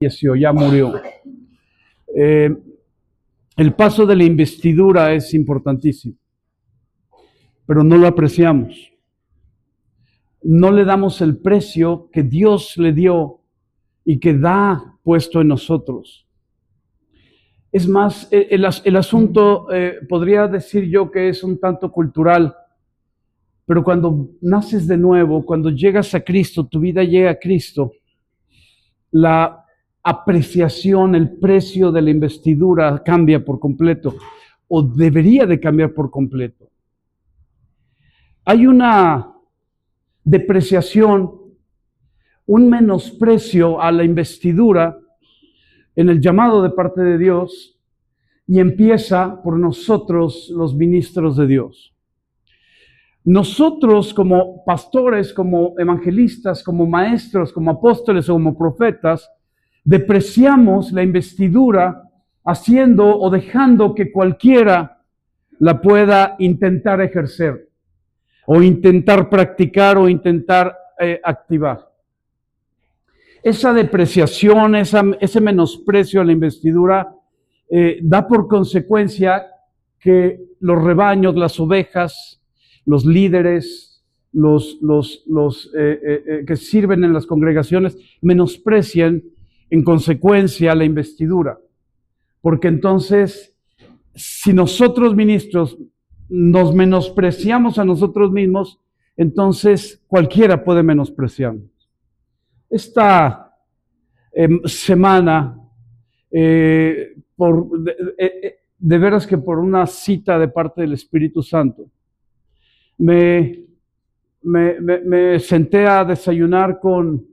falleció, ya murió. El paso de la investidura es importantísimo, pero no lo apreciamos. No le damos el precio que Dios le dio y que da puesto en nosotros. Es más, el asunto podría decir yo que es un tanto cultural, pero cuando naces de nuevo, cuando llegas a Cristo, tu vida llega a Cristo, la apreciación, el precio de la investidura cambia por completo, o debería de cambiar por completo. Hay una depreciación, un menosprecio a la investidura en el llamado de parte de Dios, y empieza por nosotros, los ministros de Dios. Nosotros como pastores, como evangelistas, como maestros, como apóstoles o como profetas, depreciamos la investidura haciendo o dejando que cualquiera la pueda intentar ejercer o intentar practicar o intentar activar. Esa depreciación, ese menosprecio a la investidura da por consecuencia que los rebaños, las ovejas, los líderes, los que sirven en las congregaciones, menosprecian en consecuencia la investidura. Porque entonces, si nosotros ministros nos menospreciamos a nosotros mismos, entonces cualquiera puede menospreciarnos. Esta semana, de veras que por una cita de parte del Espíritu Santo, me senté a desayunar con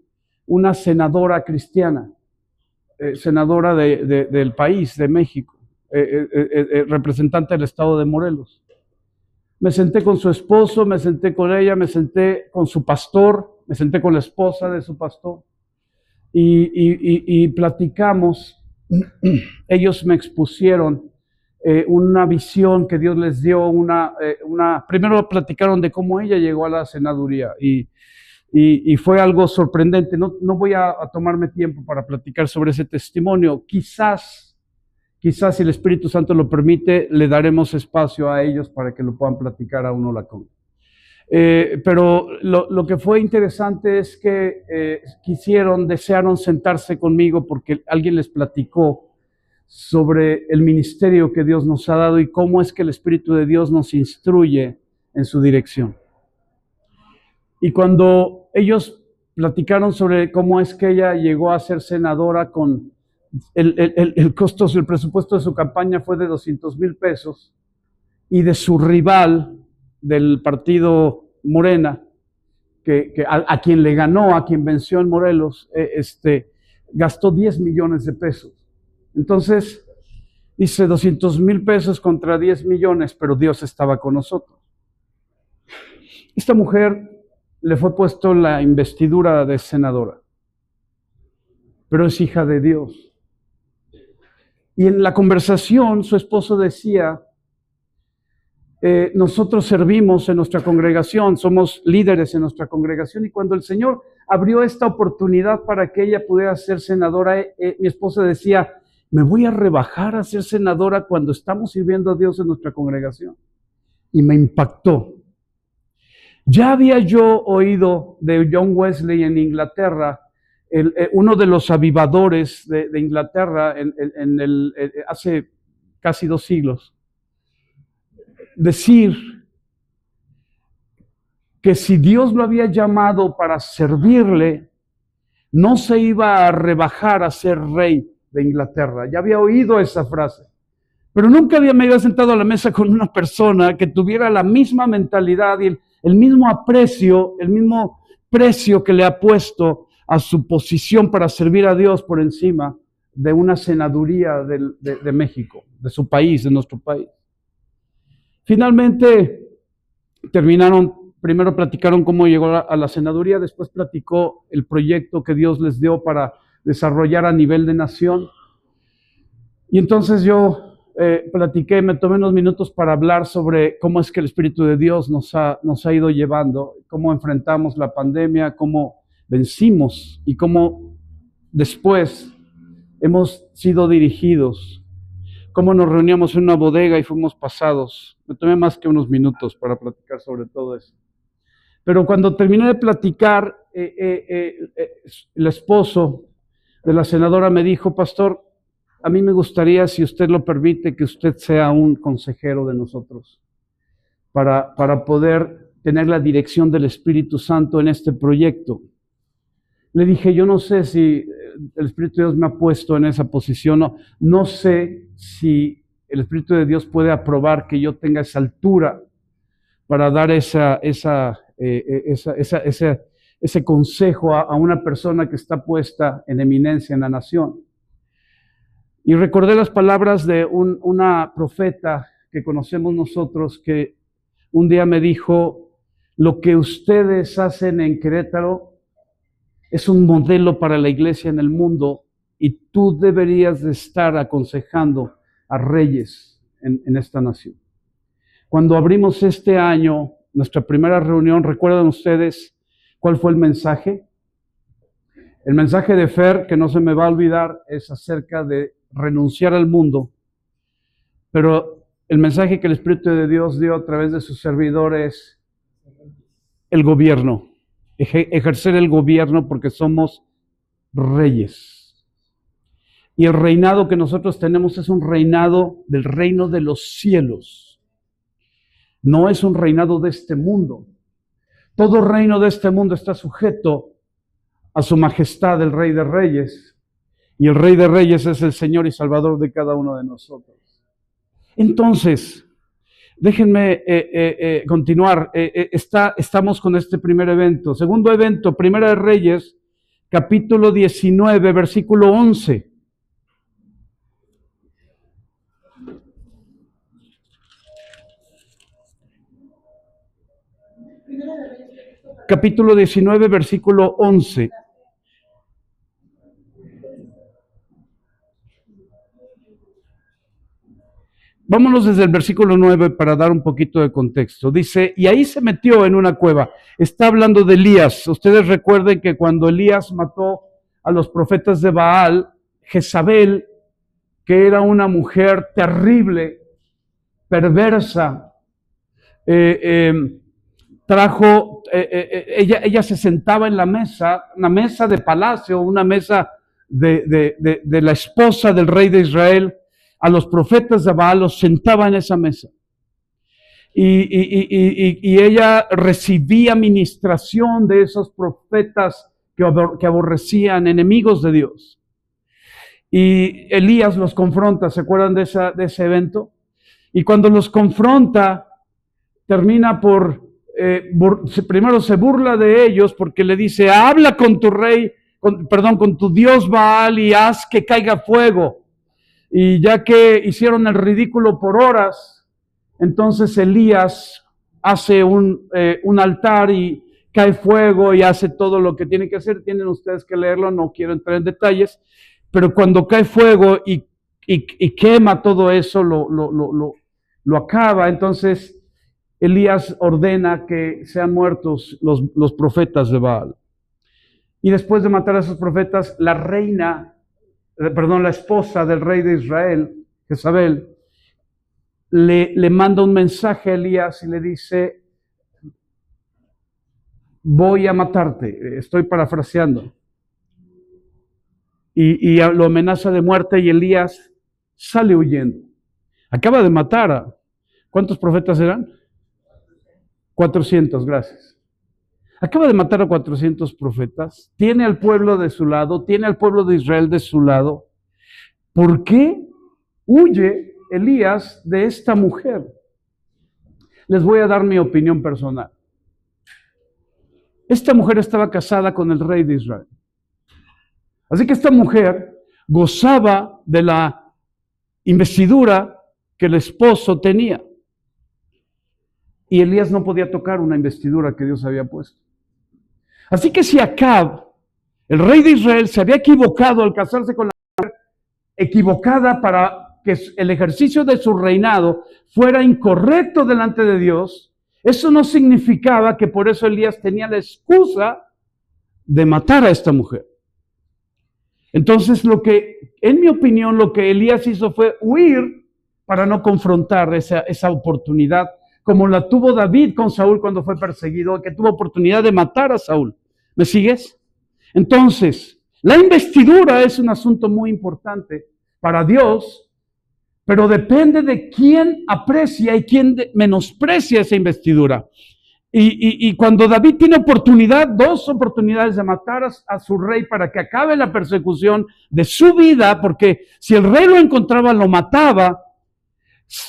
una senadora cristiana, senadora del país, de México, representante del estado de Morelos. Me senté con su esposo, me senté con ella, me senté con su pastor, me senté con la esposa de su pastor y platicamos. Ellos me expusieron una visión que Dios les dio, primero platicaron de cómo ella llegó a la senaduría y fue algo sorprendente. No voy a tomarme tiempo para platicar sobre ese testimonio. Quizás si el Espíritu Santo lo permite, le daremos espacio a ellos para que lo puedan platicar a uno la con. Pero lo que fue interesante es que desearon sentarse conmigo porque alguien les platicó sobre el ministerio que Dios nos ha dado y cómo es que el Espíritu de Dios nos instruye en su dirección. Y cuando ellos platicaron sobre cómo es que ella llegó a ser senadora con el costo, el presupuesto de su campaña fue de 200,000 pesos y de su rival del partido Morena, a quien le ganó, a quien venció en Morelos, gastó 10 millones de pesos. Entonces, dice 200,000 pesos contra 10 millones, pero Dios estaba con nosotros. Esta mujer le fue puesto la investidura de senadora, pero es hija de Dios. Y en la conversación, su esposo decía, nosotros servimos en nuestra congregación, somos líderes en nuestra congregación, y cuando el Señor abrió esta oportunidad para que ella pudiera ser senadora, mi esposa decía, me voy a rebajar a ser senadora cuando estamos sirviendo a Dios en nuestra congregación. Y me impactó. Ya había yo oído de John Wesley en Inglaterra, uno de los avivadores de Inglaterra hace casi 2 siglos, decir que si Dios lo había llamado para servirle, no se iba a rebajar a ser rey de Inglaterra. Ya había oído esa frase, pero nunca me había sentado a la mesa con una persona que tuviera la misma mentalidad y el mismo aprecio, el mismo precio que le ha puesto a su posición para servir a Dios por encima de una senaduría de México, de su país, de nuestro país. Finalmente primero platicaron cómo llegó a la senaduría, después platicó el proyecto que Dios les dio para desarrollar a nivel de nación. Y entonces yo platiqué, me tomé unos minutos para hablar sobre cómo es que el Espíritu de Dios nos ha ido llevando, cómo enfrentamos la pandemia, cómo vencimos y cómo después hemos sido dirigidos, cómo nos reuníamos en una bodega y fuimos pasados. Me tomé más que unos minutos para platicar sobre todo eso. Pero cuando terminé de platicar, el esposo de la senadora me dijo: pastor, a mí me gustaría, si usted lo permite, que usted sea un consejero de nosotros para poder tener la dirección del Espíritu Santo en este proyecto. Le dije: yo no sé si el Espíritu de Dios me ha puesto en esa posición, no sé si el Espíritu de Dios puede aprobar que yo tenga esa altura para dar ese consejo a una persona que está puesta en eminencia en la nación. Y recordé las palabras de una profeta que conocemos nosotros, que un día me dijo: lo que ustedes hacen en Querétaro es un modelo para la iglesia en el mundo, y tú deberías de estar aconsejando a reyes en esta nación. Cuando abrimos este año nuestra primera reunión, ¿recuerdan ustedes cuál fue el mensaje? El mensaje de Fer, que no se me va a olvidar, es acerca de renunciar al mundo, pero el mensaje que el Espíritu de Dios dio a través de sus servidores, el gobierno, ejercer el gobierno, porque somos reyes. Y el reinado que nosotros tenemos es un reinado del reino de los cielos. No es un reinado de este mundo. Todo reino de este mundo está sujeto a su majestad, el Rey de Reyes. Y el Rey de Reyes es el Señor y Salvador de cada uno de nosotros. Entonces, déjenme continuar. Estamos con este primer evento. Segundo evento, Primera de Reyes, capítulo 19, versículo 11. Capítulo 19, versículo 11. Vámonos desde el versículo 9 para dar un poquito de contexto. Dice: y ahí se metió en una cueva. Está hablando de Elías. Ustedes recuerden que cuando Elías mató a los profetas de Baal, Jezabel, que era una mujer terrible, perversa, ella se sentaba en la mesa, una mesa de palacio, una mesa de la esposa del rey de Israel. A los profetas de Baal los sentaba en esa mesa. Y ella recibía ministración de esos profetas que aborrecían, enemigos de Dios. Y Elías los confronta, ¿se acuerdan de ese evento? Y cuando los confronta, termina primero se burla de ellos, porque le dice: habla con tu rey, con tu Dios Baal, y haz que caiga fuego. Y ya que hicieron el ridículo por horas, entonces Elías hace un altar y cae fuego y hace todo lo que tiene que hacer. Tienen ustedes que leerlo, no quiero entrar en detalles, pero cuando cae fuego y quema todo eso, lo acaba. Entonces Elías ordena que sean muertos los profetas de Baal. Y después de matar a esos profetas, la esposa del rey de Israel, Jezabel, le manda un mensaje a Elías y le dice: voy a matarte. Estoy parafraseando. Y lo amenaza de muerte, y Elías sale huyendo. Acaba de matar ¿cuántos profetas eran? 400, gracias. Acaba de matar a 400 profetas, tiene al pueblo de su lado, tiene al pueblo de Israel de su lado. ¿Por qué huye Elías de esta mujer? Les voy a dar mi opinión personal. Esta mujer estaba casada con el rey de Israel. Así que esta mujer gozaba de la investidura que el esposo tenía. Y Elías no podía tocar una investidura que Dios había puesto. Así que si Acab, el rey de Israel, se había equivocado al casarse con la mujer equivocada para que el ejercicio de su reinado fuera incorrecto delante de Dios, eso no significaba que por eso Elías tenía la excusa de matar a esta mujer. Entonces lo que En mi opinión, lo que Elías hizo fue huir para no confrontar esa oportunidad, como la tuvo David con Saúl cuando fue perseguido, que tuvo oportunidad de matar a Saúl. ¿Me sigues? Entonces, la investidura es un asunto muy importante para Dios, pero depende de quién aprecia y quién menosprecia esa investidura. Y cuando David tiene dos oportunidades de matar a su rey para que acabe la persecución de su vida, porque si el rey lo encontraba, lo mataba,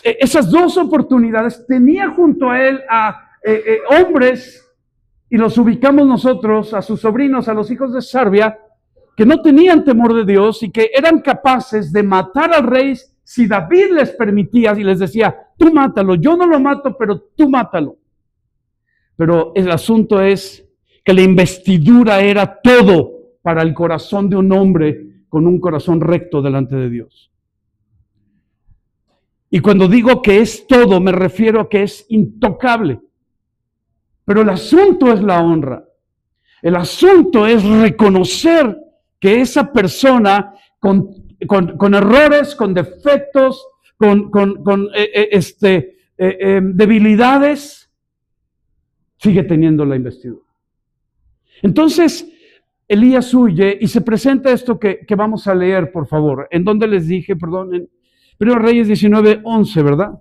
esas dos oportunidades tenía junto a él a hombres, y los ubicamos nosotros, a sus sobrinos, a los hijos de Sarbia, que no tenían temor de Dios y que eran capaces de matar al rey si David les permitía y les decía, tú mátalo, yo no lo mato, pero tú mátalo. Pero el asunto es que la investidura era todo para el corazón de un hombre con un corazón recto delante de Dios. Y cuando digo que es todo, me refiero a que es intocable. Pero el asunto es la honra. El asunto es reconocer que esa persona con errores, con defectos, con debilidades, sigue teniendo la investidura. Entonces, Elías huye y se presenta esto que vamos a leer, por favor. ¿En dónde les dije? Perdón, en 1 Reyes 19:11, ¿verdad?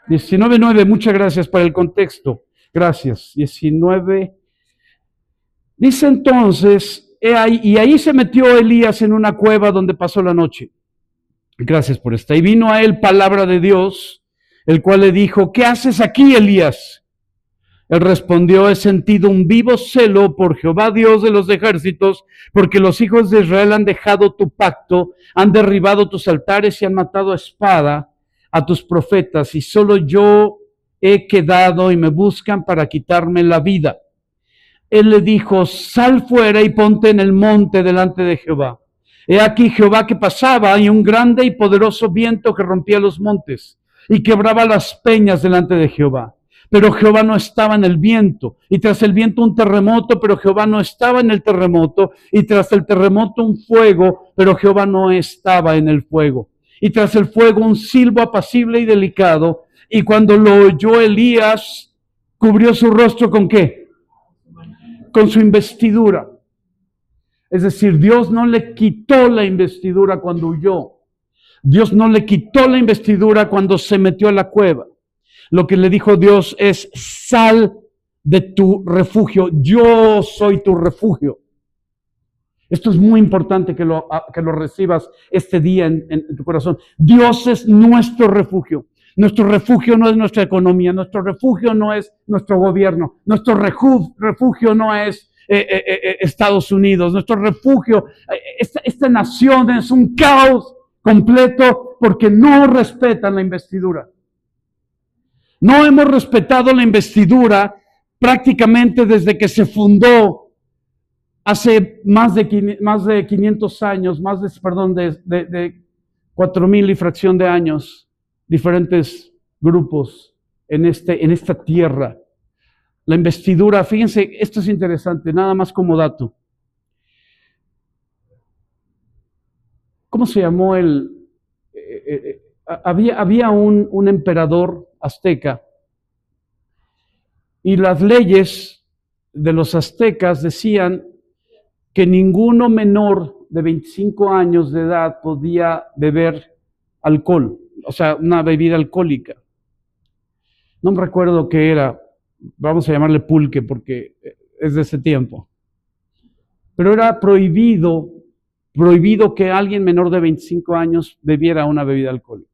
19:9, muchas gracias por el contexto. Gracias. 19. Dice entonces, y ahí se metió Elías en una cueva donde pasó la noche. Gracias por esta. Y vino a él palabra de Dios, el cual le dijo, ¿qué haces aquí, Elías? Él respondió, he sentido un vivo celo por Jehová Dios de los ejércitos, porque los hijos de Israel han dejado tu pacto, han derribado tus altares y han matado a espada a tus profetas, y solo yo he quedado y me buscan para quitarme la vida. Él le dijo, sal fuera y ponte en el monte delante de Jehová. He aquí Jehová que pasaba y un grande y poderoso viento que rompía los montes y quebraba las peñas delante de Jehová. Pero Jehová no estaba en el viento, y tras el viento un terremoto, pero Jehová no estaba en el terremoto, y tras el terremoto un fuego, pero Jehová no estaba en el fuego. Y tras el fuego un silbo apacible y delicado, y cuando lo oyó Elías, cubrió su rostro ¿con qué? Con su investidura. Es decir, Dios no le quitó la investidura cuando huyó. Dios no le quitó la investidura cuando se metió a la cueva. Lo que le dijo Dios es, sal de tu refugio, yo soy tu refugio. Esto es muy importante que lo recibas este día en tu corazón. Dios es nuestro refugio. Nuestro refugio no es nuestra economía, nuestro refugio no es nuestro gobierno, nuestro refugio no es Estados Unidos, nuestro refugio, esta nación es un caos completo porque no respetan la investidura. No hemos respetado la investidura prácticamente desde que se fundó hace más de 500 años, de 4,000 y fracción de años, diferentes grupos en esta tierra. La investidura, fíjense, esto es interesante, nada más como dato. ¿Cómo se llamó había un emperador azteca, y las leyes de los aztecas decían que ninguno menor de 25 años de edad podía beber alcohol, o sea, una bebida alcohólica. No me recuerdo qué era, vamos a llamarle pulque porque es de ese tiempo. Pero era prohibido que alguien menor de 25 años bebiera una bebida alcohólica.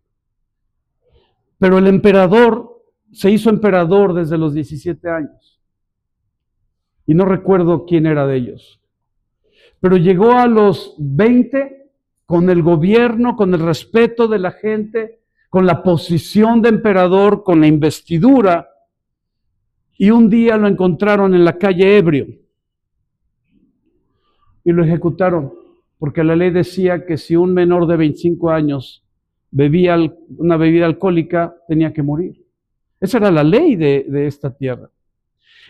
Pero el emperador se hizo emperador desde los 17 años. Y no recuerdo quién era de ellos. Pero llegó a los 20 con el gobierno, con el respeto de la gente, con la posición de emperador, con la investidura. Y un día lo encontraron en la calle ebrio. Y lo ejecutaron. Porque la ley decía que si un menor de 25 años bebía una bebida alcohólica, tenía que morir. Esa era la ley de esta tierra.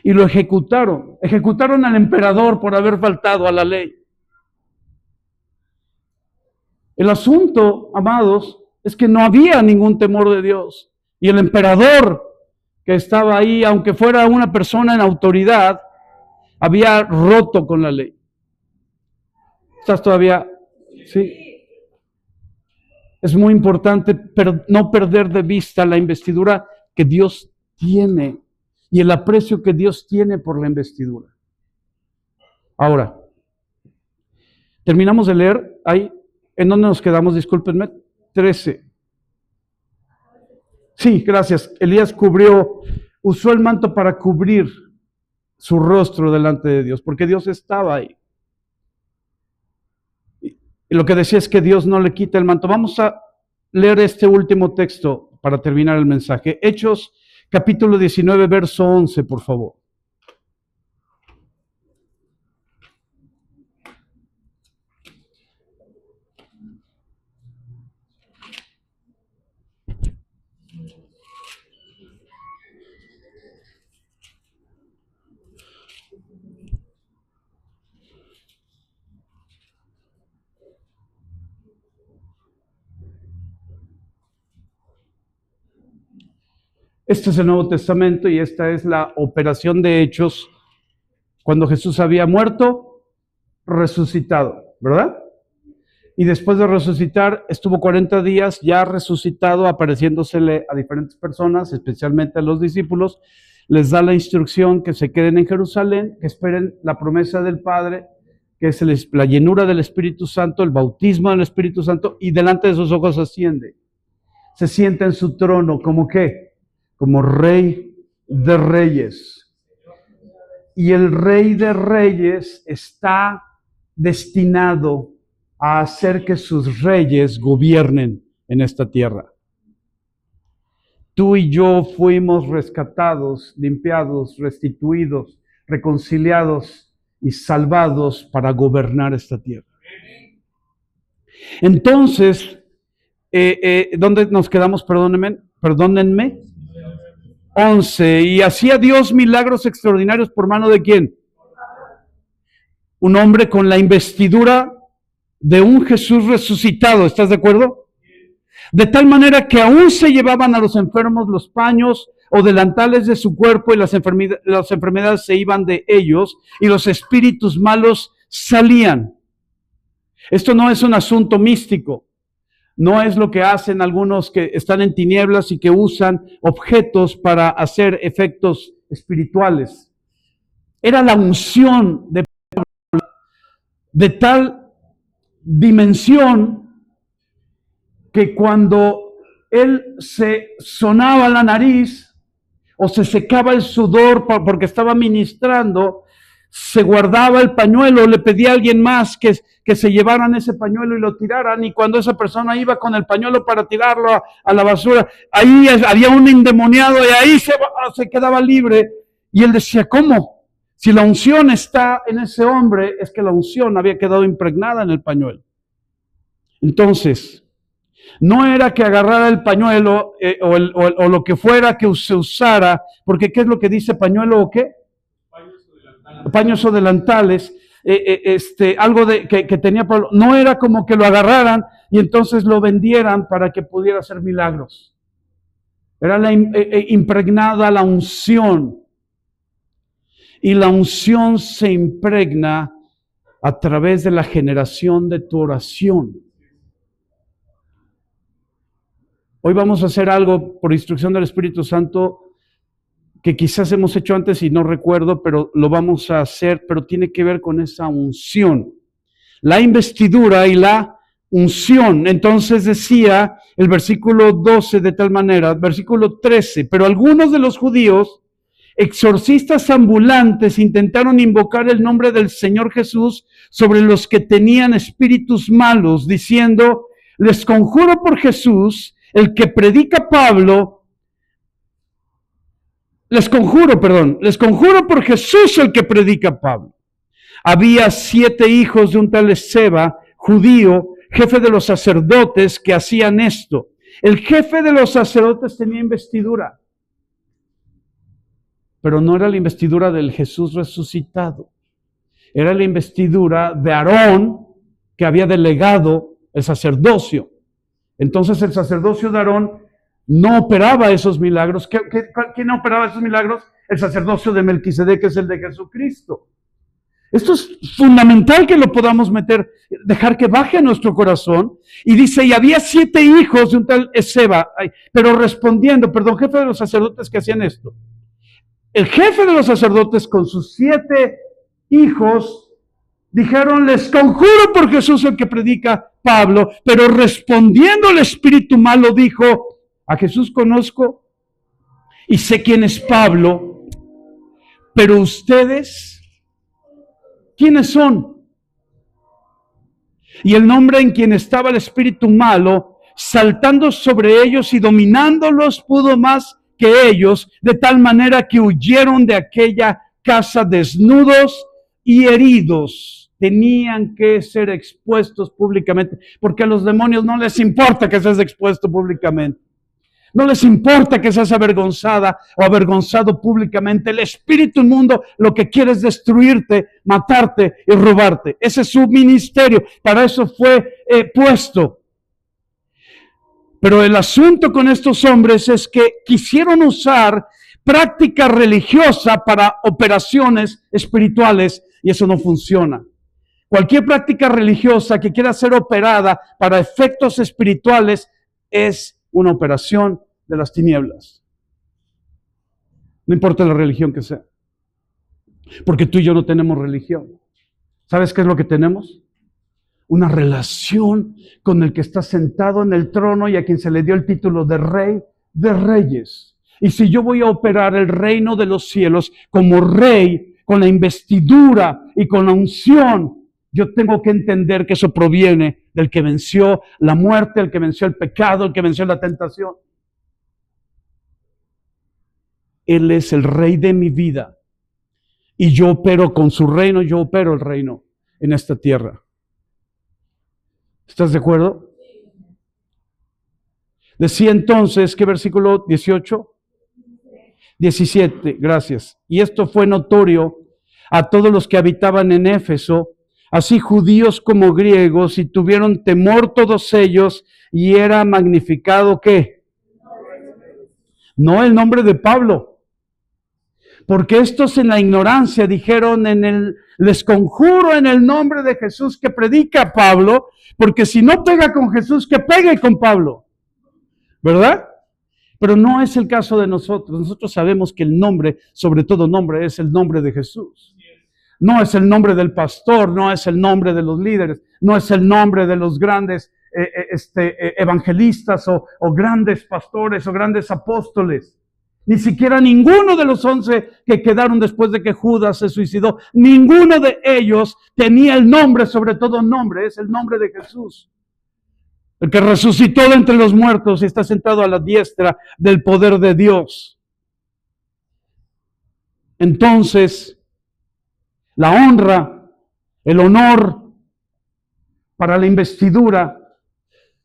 Y lo ejecutaron al emperador por haber faltado a la ley. El asunto, amados, es que no había ningún temor de Dios. Y el emperador que estaba ahí, aunque fuera una persona en autoridad, había roto con la ley. ¿Estás todavía? Sí. Es muy importante no perder de vista la investidura que Dios tiene y el aprecio que Dios tiene por la investidura. Ahora, terminamos de leer ahí. ¿En dónde nos quedamos? Discúlpenme. 13. Sí, gracias. Elías usó el manto para cubrir su rostro delante de Dios, porque Dios estaba ahí. Y lo que decía es que Dios no le quita el manto. Vamos a leer este último texto para terminar el mensaje. Hechos, capítulo 19, verso 11, por favor. Este es el Nuevo Testamento y esta es la operación de Hechos cuando Jesús había muerto, resucitado, ¿verdad? Y después de resucitar, estuvo 40 días ya resucitado, apareciéndosele a diferentes personas, especialmente a los discípulos. Les da la instrucción que se queden en Jerusalén, que esperen la promesa del Padre, que es la llenura del Espíritu Santo, el bautismo del Espíritu Santo, y delante de sus ojos asciende. Se sienta en su trono, ¿como qué? Como Rey de Reyes. Y el Rey de Reyes está destinado a hacer que sus reyes gobiernen en esta tierra. Tú y yo fuimos rescatados, limpiados, restituidos, reconciliados y salvados para gobernar esta tierra. Entonces, ¿dónde nos quedamos? Perdónenme. 11. Y hacía Dios milagros extraordinarios por mano de ¿quién? Un hombre con la investidura de un Jesús resucitado, ¿estás de acuerdo? De tal manera que aún se llevaban a los enfermos los paños o delantales de su cuerpo y las enfermedades se iban de ellos y los espíritus malos salían. Esto no es un asunto místico. No es lo que hacen algunos que están en tinieblas y que usan objetos para hacer efectos espirituales. Era la unción de tal dimensión que cuando él se sonaba la nariz o se secaba el sudor porque estaba ministrando, se guardaba el pañuelo, le pedía a alguien más que se llevaran ese pañuelo y lo tiraran, y cuando esa persona iba con el pañuelo para tirarlo a la basura, ahí había un endemoniado y ahí se quedaba libre. Y él decía, ¿cómo? Si la unción está en ese hombre, es que la unción había quedado impregnada en el pañuelo. Entonces, no era que agarrara el pañuelo o lo que fuera que se usara, porque ¿qué es lo que dice pañuelo o qué? Paños o delantales, algo que tenía Pablo. No era como que lo agarraran y entonces lo vendieran para que pudiera hacer milagros. Era impregnada la unción. Y la unción se impregna a través de la generación de tu oración. Hoy vamos a hacer algo por instrucción del Espíritu Santo que quizás hemos hecho antes y no recuerdo, pero lo vamos a hacer, pero tiene que ver con esa unción. La investidura y la unción. Entonces decía el versículo 12 de tal manera, versículo 13, pero algunos de los judíos, exorcistas ambulantes, intentaron invocar el nombre del Señor Jesús sobre los que tenían espíritus malos, diciendo, les conjuro por Jesús, el que predica Pablo, les conjuro por Jesús el que predica Pablo. Había 7 hijos de un tal Esceva, judío, jefe de los sacerdotes, que hacían esto. El jefe de los sacerdotes tenía investidura, pero no era la investidura del Jesús resucitado. Era la investidura de Aarón, que había delegado el sacerdocio. Entonces el sacerdocio de Aarón no operaba esos milagros. ¿Quién no operaba esos milagros? El sacerdocio de Melquisedec, que es el de Jesucristo. Esto es fundamental que lo podamos meter, dejar que baje a nuestro corazón. Y dice, y había 7 hijos de un tal Esceva, pero respondiendo, jefe de los sacerdotes que hacían esto. El jefe de los sacerdotes con sus 7 hijos dijeron, les conjuro por Jesús el que predica Pablo, pero respondiendo el espíritu malo dijo, a Jesús conozco y sé quién es Pablo, pero ustedes, ¿quiénes son? Y el nombre en quien estaba el espíritu malo, saltando sobre ellos y dominándolos, pudo más que ellos, de tal manera que huyeron de aquella casa desnudos y heridos. Tenían que ser expuestos públicamente, porque a los demonios no les importa que seas expuesto públicamente. No les importa que seas avergonzada o avergonzado públicamente. El espíritu inmundo lo que quiere es destruirte, matarte y robarte. Ese es su ministerio. Para eso fue puesto. Pero el asunto con estos hombres es que quisieron usar práctica religiosa para operaciones espirituales y eso no funciona. Cualquier práctica religiosa que quiera ser operada para efectos espirituales es una operación de las tinieblas. No importa la religión que sea. Porque tú y yo no tenemos religión. ¿Sabes qué es lo que tenemos? Una relación con el que está sentado en el trono y a quien se le dio el título de Rey de Reyes. Y si yo voy a operar el reino de los cielos como rey, con la investidura y con la unción, yo tengo que entender que eso proviene del que venció la muerte, el que venció el pecado, el que venció la tentación. Él es el rey de mi vida. Y yo opero con su reino, yo opero el reino en esta tierra. ¿Estás de acuerdo? Decía entonces, ¿qué versículo 18? 17, gracias. Y esto fue notorio a todos los que habitaban en Éfeso, así judíos como griegos, y tuvieron temor todos ellos, y era magnificado ¿qué? No el nombre de Pablo. Porque estos en la ignorancia dijeron les conjuro en el nombre de Jesús que predica Pablo, porque si no pega con Jesús, que pegue con Pablo. ¿Verdad? Pero no es el caso de nosotros. Nosotros sabemos que el nombre, sobre todo nombre, es el nombre de Jesús. No es el nombre del pastor, no es el nombre de los líderes, no es el nombre de los grandes evangelistas o grandes pastores o grandes apóstoles. Ni siquiera ninguno de los 11 que quedaron después de que Judas se suicidó, ninguno de ellos tenía el nombre, sobre todo nombre, es el nombre de Jesús. El que resucitó de entre los muertos y está sentado a la diestra del poder de Dios. Entonces, la honra, el honor para la investidura,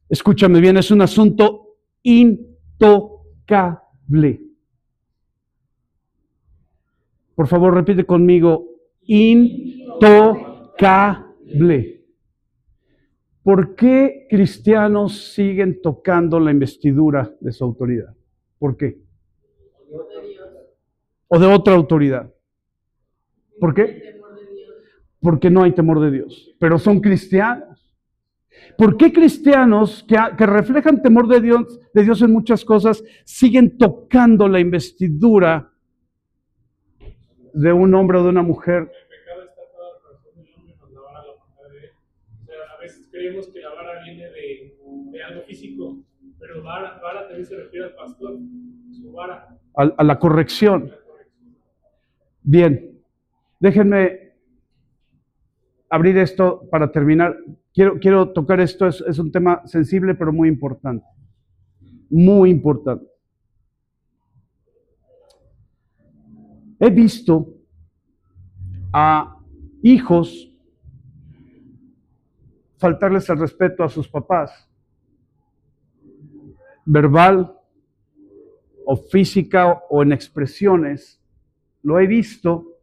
escúchame bien, es un asunto intocable. Por favor, repite conmigo, intocable. ¿Por qué cristianos siguen tocando la investidura de su autoridad? ¿Por qué? O de otra autoridad. ¿Por qué? Porque no hay temor de Dios. Pero son cristianos. ¿Por qué cristianos que reflejan temor de Dios en muchas cosas siguen tocando la investidura de un hombre o de una mujer? El pecado está toda la razón del hombre, nos la vara la maldad de él. O sea, a veces creemos que la vara viene de algo físico, pero vara también se refiere al pastor, su vara. A la corrección. Bien, déjenme abrir esto para terminar. Quiero tocar esto, es un tema sensible pero muy importante. Muy importante. He visto a hijos faltarles el respeto a sus papás, verbal o física o en expresiones. Lo he visto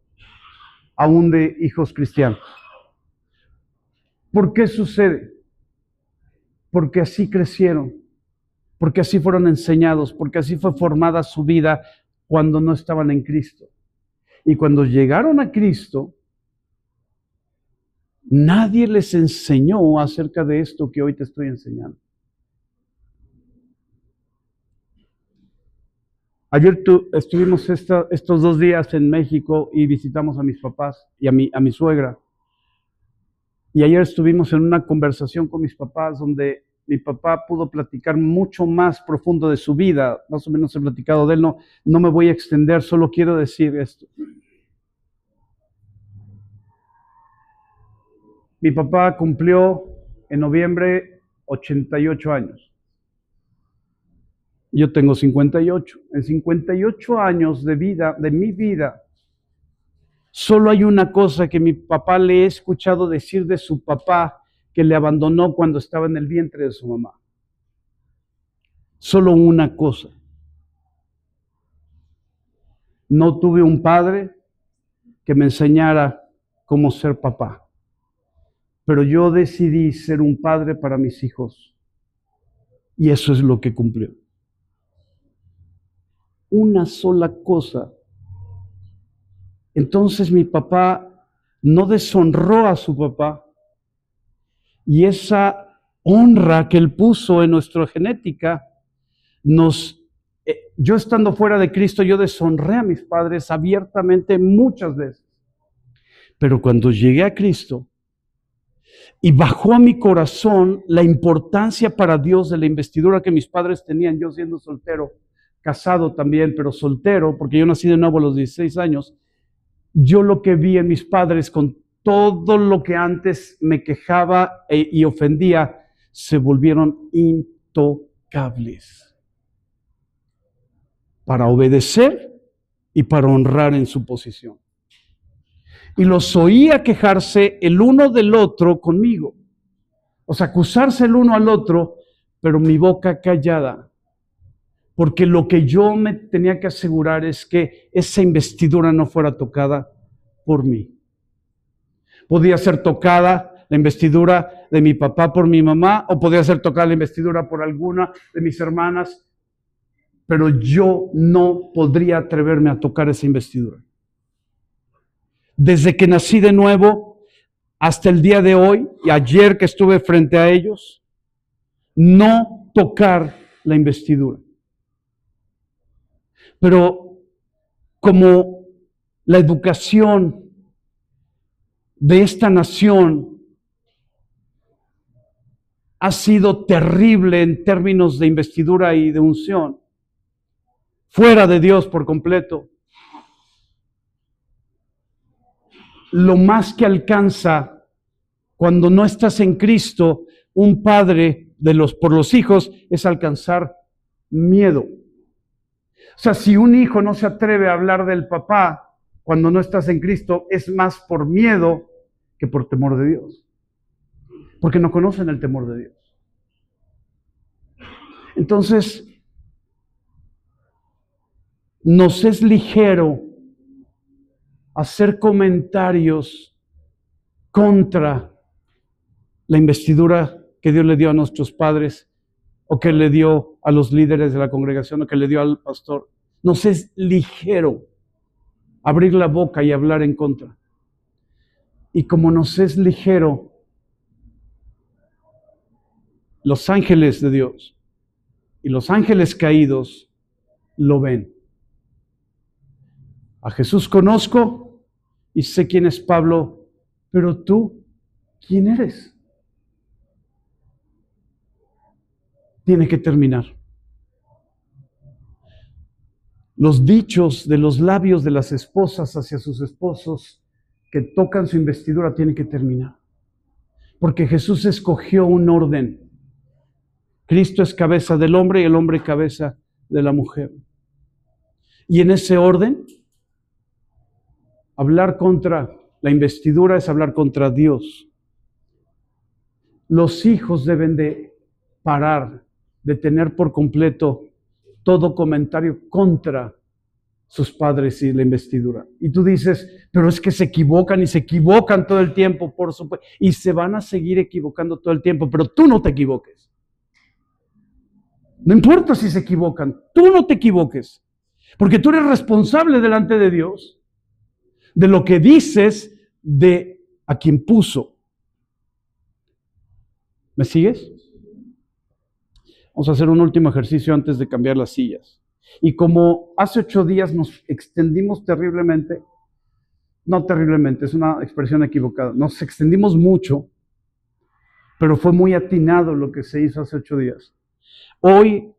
aún de hijos cristianos. ¿Por qué sucede? porque así crecieron, porque así fueron enseñados, porque así fue formada su vida cuando no estaban en Cristo. Y cuando llegaron a Cristo, nadie les enseñó acerca de esto que hoy te estoy enseñando. Ayer estuvimos estos 2 días en México y visitamos a mis papás y a mi suegra. Y ayer estuvimos en una conversación con mis papás donde mi papá pudo platicar mucho más profundo de su vida. Más o menos he platicado de él, no me voy a extender, solo quiero decir esto. Mi papá cumplió en noviembre 88 años. Yo tengo 58. En 58 años de vida, de mi vida, solo hay una cosa que mi papá le he escuchado decir de su papá que le abandonó cuando estaba en el vientre de su mamá. Solo una cosa. No tuve un padre que me enseñara cómo ser papá, pero yo decidí ser un padre para mis hijos y eso es lo que cumplió. Una sola cosa. Entonces mi papá no deshonró a su papá y esa honra que él puso en nuestra genética yo estando fuera de Cristo, yo deshonré a mis padres abiertamente muchas veces. Pero cuando llegué a Cristo y bajó a mi corazón la importancia para Dios de la investidura que mis padres tenían, yo siendo soltero, casado también, pero soltero, porque yo nací de nuevo a los 16 años, yo lo que vi en mis padres con todo lo que antes me quejaba y ofendía, se volvieron intocables para obedecer y para honrar en su posición. Y los oía quejarse el uno del otro conmigo. O sea, acusarse el uno al otro, pero mi boca callada. Porque lo que yo me tenía que asegurar es que esa investidura no fuera tocada por mí. Podía ser tocada la investidura de mi papá por mi mamá, o podía ser tocada la investidura por alguna de mis hermanas, pero yo no podría atreverme a tocar esa investidura. Desde que nací de nuevo hasta el día de hoy, y ayer que estuve frente a ellos, no tocar la investidura. Pero como la educación de esta nación ha sido terrible en términos de investidura y de unción, fuera de Dios por completo, lo más que alcanza cuando no estás en Cristo, un padre por los hijos, es alcanzar miedo. O sea, si un hijo no se atreve a hablar del papá cuando no estás en Cristo, es más por miedo que por temor de Dios. Porque no conocen el temor de Dios. Entonces, nos es ligero hacer comentarios contra la investidura que Dios le dio a nuestros padres, o que le dio a los líderes de la congregación, o que le dio al pastor. Nos es ligero abrir la boca y hablar en contra. Y como nos es ligero, los ángeles de Dios y los ángeles caídos lo ven. A Jesús conozco y sé quién es Pablo, pero tú, ¿quién eres? Tiene que terminar. Los dichos de los labios de las esposas hacia sus esposos que tocan su investidura tienen que terminar. Porque Jesús escogió un orden. Cristo es cabeza del hombre y el hombre cabeza de la mujer. Y en ese orden, hablar contra la investidura es hablar contra Dios. Los hijos deben de parar, detener por completo todo comentario contra sus padres y la investidura. Y tú dices, pero es que se equivocan y se equivocan todo el tiempo, por supuesto, y se van a seguir equivocando todo el tiempo, pero tú no te equivoques. No importa si se equivocan, tú no te equivoques, porque tú eres responsable delante de Dios de lo que dices de a quien puso. ¿Me sigues? Vamos a hacer un último ejercicio antes de cambiar las sillas. Y como hace 8 días nos extendimos terriblemente, no terriblemente, es una expresión equivocada, nos extendimos mucho, pero fue muy atinado lo que se hizo hace 8 días. Hoy,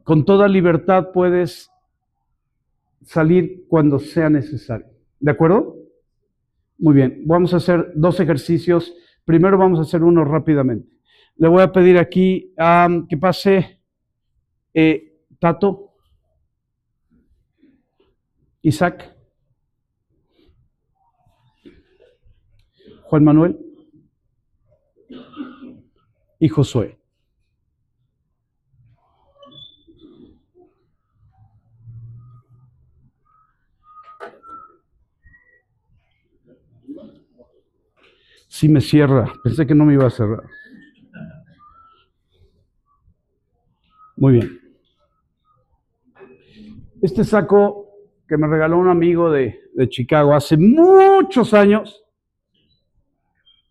con toda libertad, puedes salir cuando sea necesario. ¿De acuerdo? Muy bien, vamos a hacer 2 ejercicios. Primero vamos a hacer uno rápidamente. Le voy a pedir aquí que pase Tato, Isaac, Juan Manuel y Josué. Sí me cierra, pensé que no me iba a cerrar. Muy bien. Este saco que me regaló un amigo de Chicago hace muchos años,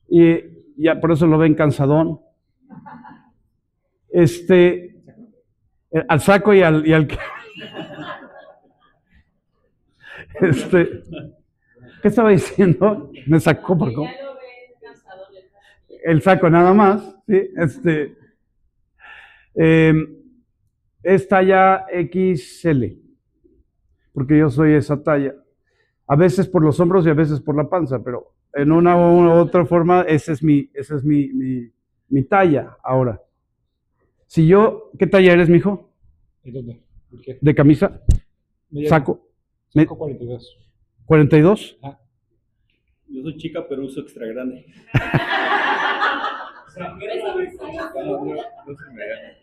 y ya por eso lo ven cansadón. Al saco y al que... ¿Qué estaba diciendo? Me sacó por cómo. El saco nada más, ¿sí? Es talla XL, porque yo soy esa talla. A veces por los hombros y a veces por la panza, pero en una u otra forma esa es mi talla ahora. Si yo, ¿qué talla eres, mijo? ¿Y dónde? ¿Por qué? ¿De camisa? Mediano. Saco. Saco 42. ¿42? Ah. Yo soy chica, pero uso extra grande.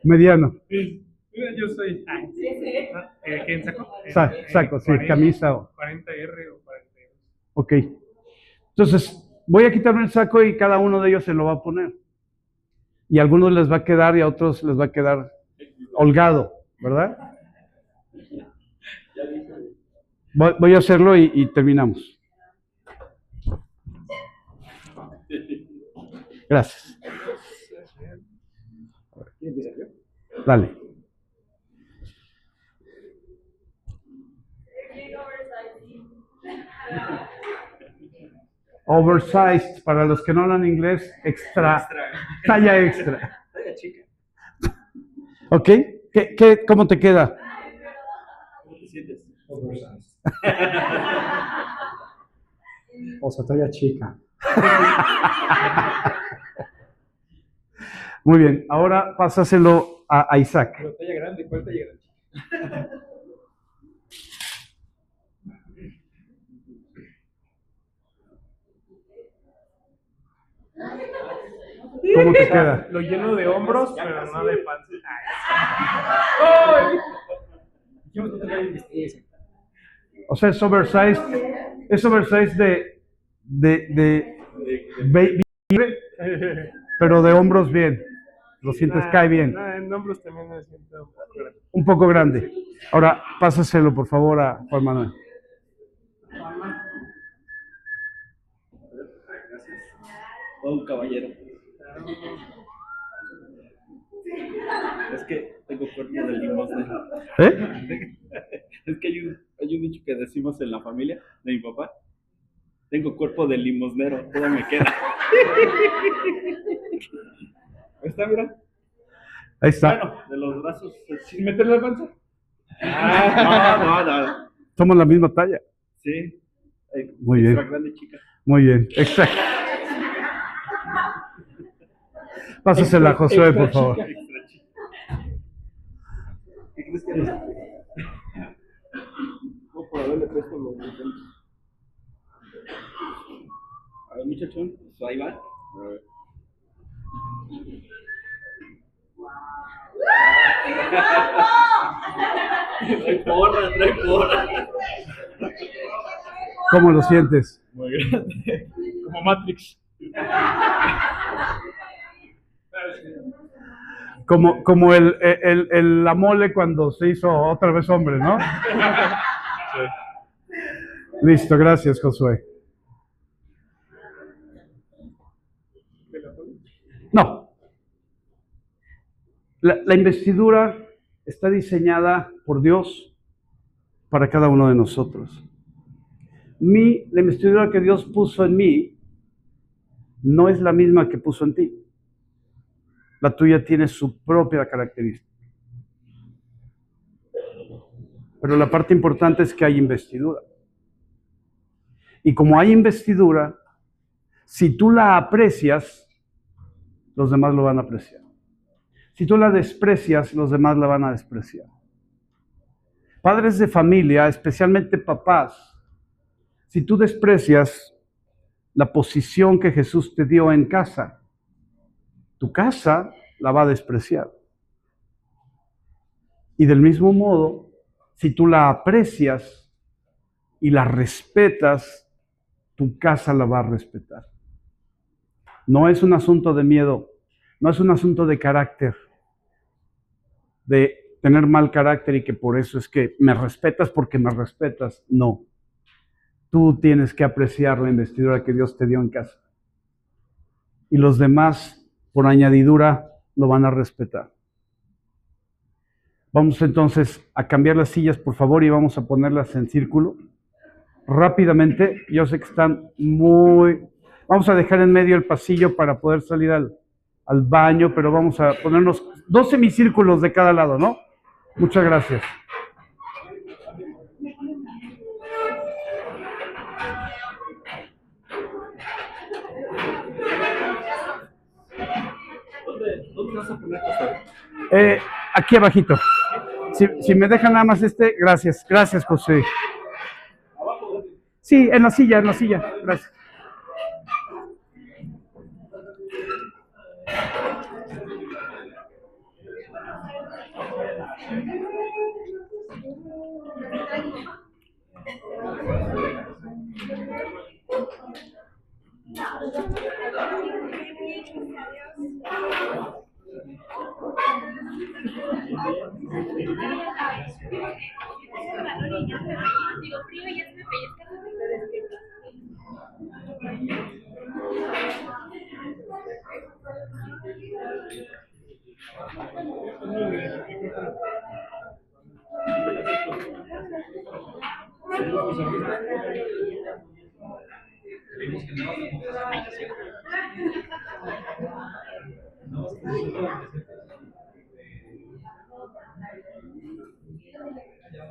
Mediano. Yo soy. ¿Quién sacó? Saco, sí, 40, camisa. 40R o 42. Ok. Entonces, voy a quitarme el saco y cada uno de ellos se lo va a poner. Y a algunos les va a quedar y a otros les va a quedar holgado, ¿verdad? Voy a hacerlo y terminamos. Gracias. Dale. Oversized, para los que no hablan inglés, extra, talla extra. Talla chica. ¿Ok? ¿Cómo te queda? ¿Cómo te sientes? O sea, talla chica. Muy bien, ahora pásaselo a Isaac. Pero talla grande, ¿cuál talla grande? ¿Cómo te queda? Lo lleno de hombros, pero no de panza. O sea, es oversized de baby, pero de hombros bien. Lo sientes, cae bien. En hombros también me siento Un poco grande. Ahora, pásaselo, por favor, a Juan Manuel. Todo un caballero. Es que tengo cuerpo de limosnero. ¿Eh? Es que hay un dicho que decimos en la familia de mi papá. Tengo cuerpo de limosnero, todo me queda. ¿Está, mira? Ahí está. Bueno, de los brazos. ¿Sin meterle la panza? No. Somos la misma talla. Sí. Muy bien. Extra grande, chica. Muy bien. Exacto. Pásasela a Josué, por favor. Extra chica. ¿Qué crees que eres? No, por haberle puesto los botones. A ver, muchachón, pues ahí va. A ver. Trae porra. ¿Cómo lo sientes? Muy grande. Como Matrix. Como la mole cuando se hizo otra vez hombre, ¿no? Listo, gracias, Josué. No. La investidura está diseñada por Dios para cada uno de nosotros. La investidura que Dios puso en mí no es la misma que puso en ti. La tuya tiene su propia característica. Pero la parte importante es que hay investidura. Y como hay investidura, si tú la aprecias, los demás lo van a apreciar. Si tú la desprecias, los demás la van a despreciar. Padres de familia, especialmente papás, si tú desprecias la posición que Jesús te dio en casa, tu casa la va a despreciar. Y del mismo modo, si tú la aprecias y la respetas, tu casa la va a respetar. No es un asunto de miedo, no es un asunto de carácter, de tener mal carácter y que por eso es que me respetas porque me respetas. No. Tú tienes que apreciar la investidura que Dios te dio en casa. Y los demás, por añadidura, lo van a respetar. Vamos entonces a cambiar las sillas, por favor, y vamos a ponerlas en círculo. Rápidamente, yo sé que están muy... Vamos a dejar en medio el pasillo para poder salir al baño, pero vamos a ponernos 2 semicírculos de cada lado, ¿no? Muchas gracias. ¿Dónde vas a poner esto? Aquí abajito. Si me dejan nada más gracias. Gracias, José. Sí, en la silla, gracias.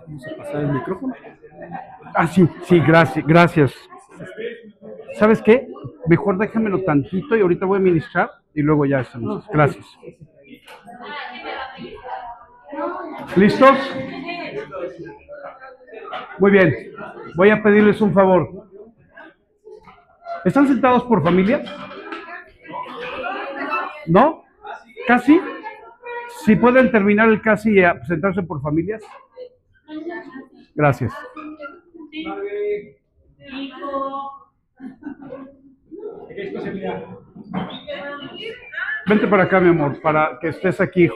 Vamos a pasar el micrófono. Ah, sí, gracias. ¿Sabes qué? Mejor déjamelo tantito y ahorita voy a ministrar y luego ya estamos. Gracias. ¿Listos? Muy bien. Voy a pedirles un favor. ¿Están sentados por familia? ¿No? ¿Casi? Si pueden terminar el casi y sentarse por familias. Gracias. Vente para acá, mi amor, para que estés aquí